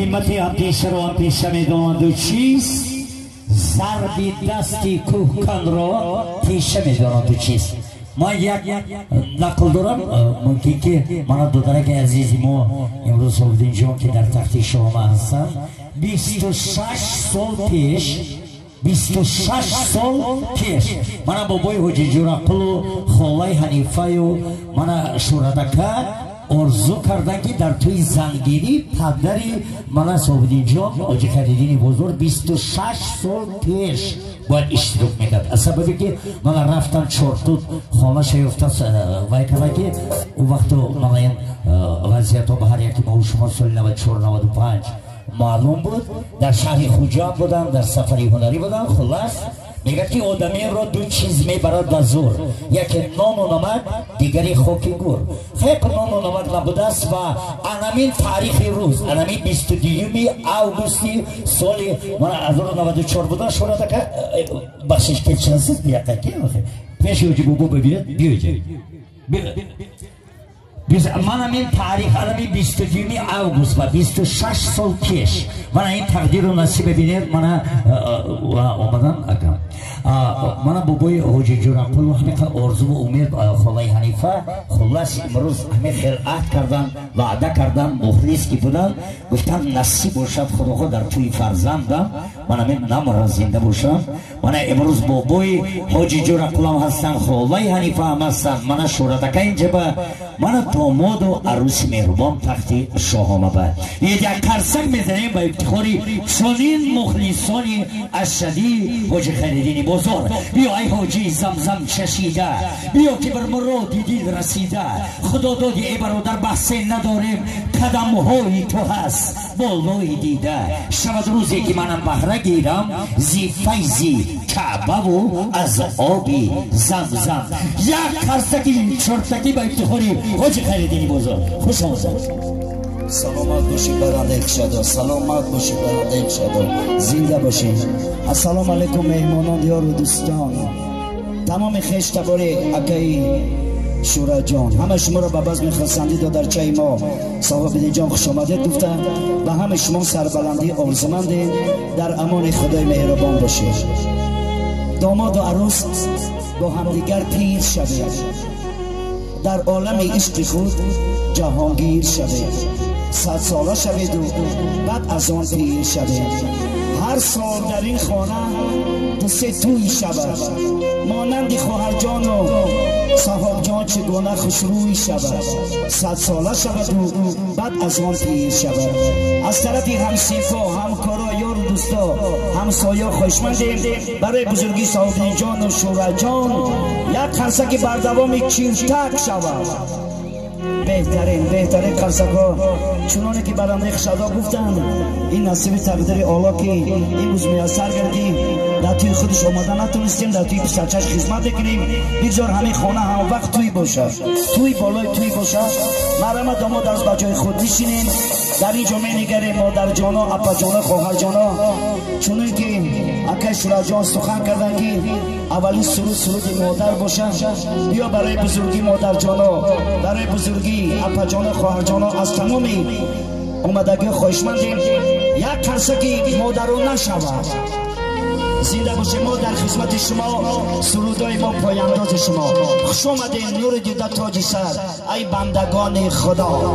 همتی پیش رو پیش میدوند و چیست ضربی دستی کوهکن رو پیش میدوند و چیست ما یک نقل دارم ممکن که من دودرک عزیزی ما امروز صحبتین جان که در تخت شما هستن 26 سال پیش 26 سال پیش من بابای حاجی جورقل و خالای حنیفه و من شوردکه آرزو کردن که در توی زنگیری پدری من صحبتین جان حاجی خریدین بزرگ 26 سال پیش باید اشتراک میکرد از سببی که من رفتم چورتود خانه شیفته وای کرده که اون وقت من این وضعیت ها به هر یکی ما شما سال 94 95 معلوم بود در شهر خوجا بودن در سفری هنری بودن خلاص میگه که آدمی را دو چیز میبرد به زور یکی نان و نمک دیگری خاک گور خیلی نان و نمک نبوده است و انامین تاریخ روز انامین 22 اوگوستی سال 1994 بوده شده که بخشش که چنسید بیاده که پیش اوجی بابا ببینید بیایید من این تاریخ الان 22 اوگوست و 26 سال پیش من این تقدیر رو نصیب ببینید من آمدم اگرم من بابای حاجی جورقل و همه آرزو و امید خالای حنیفه خلاص امروز همه خلعت کردن وعده کردن مخلص که بودن گفتن نصیب باشد خدا در توی فرزندم من همه نمرا زنده باشم من امروز بابای حاجی جورقل هم هستن خالای حنیفه هم هستن من شوردکه اینجا با من داماد و عروس مهربان تخت شاهامه بعد یک قرصک میزنیم با افتخاری چنین مخلصانی اشدی حاجی خریدین بزرگ بیا ای حاجی زمزم چشیده بیا که بر مرادی دل رسیده خدا دادی ای برادر بحثی نداریم قدم های تو هست بالای دیده شود روزی که منم بهره گیرم زی فیضی کعبه و از آبی زمزم یک قرصکی چرتکی با افتخاری حاجی خریدین بزرگ خوش آمدید سلامت باشید برنده اکشادا سلامت باشید برنده اکشادا زنده باشید السلام علیکم مهمانان یار و دوستان تمام خیش تباره اکای شورا جان همه شما را به بزم خرسندی در چای ما صاحب جان خوش آمدید گفتن به همه شما سربلندی آرزومند در امان خدای مهربان باشید داماد و عروس با همدیگر پیر شوید در عالم عشق خود جهانگیر شوید 100 ساله شوید و بعد از آن پیر شوید هر سال در این خانه دو سه توی شود مانند خواهر جان و صاحب جان چگونه خوشروی شود 100 ساله شود و بعد از آن پیر شود از طرفی همسیفا همکارا یار دوستا همسایه خوشمندیم برای بزرگی صاحب جان و شورا جان یک قرصک بردوام چیرتک شود بهترین قرصک ها چونانه که برنده خشدا گفتن این نصیب تقدیر آلا که این روز میسر گردی در توی خودش آمده نتونستیم در توی پسرچش خدمت کنیم بگذار همین خانه هم وقت توی باشه توی بالای توی باشه مرمت داماد از بجای خود بشینیم در اینجا می نگریم مادر جانا اپا جانا خواهر جانا چونان که اکای شورا جان سخن کردن که اولی سرود مادر باشه بیا برای بزرگی مادر جانا برای بزرگی اپا جانا خواهر جانا از تمامی اومدگی خوشمندیم یک قرصکی مادرو نشود زنده باشه ما در خدمت شما سرودای ما پایانداز شما خوش آمدین نور دیده تاج سر ای بندگان خدا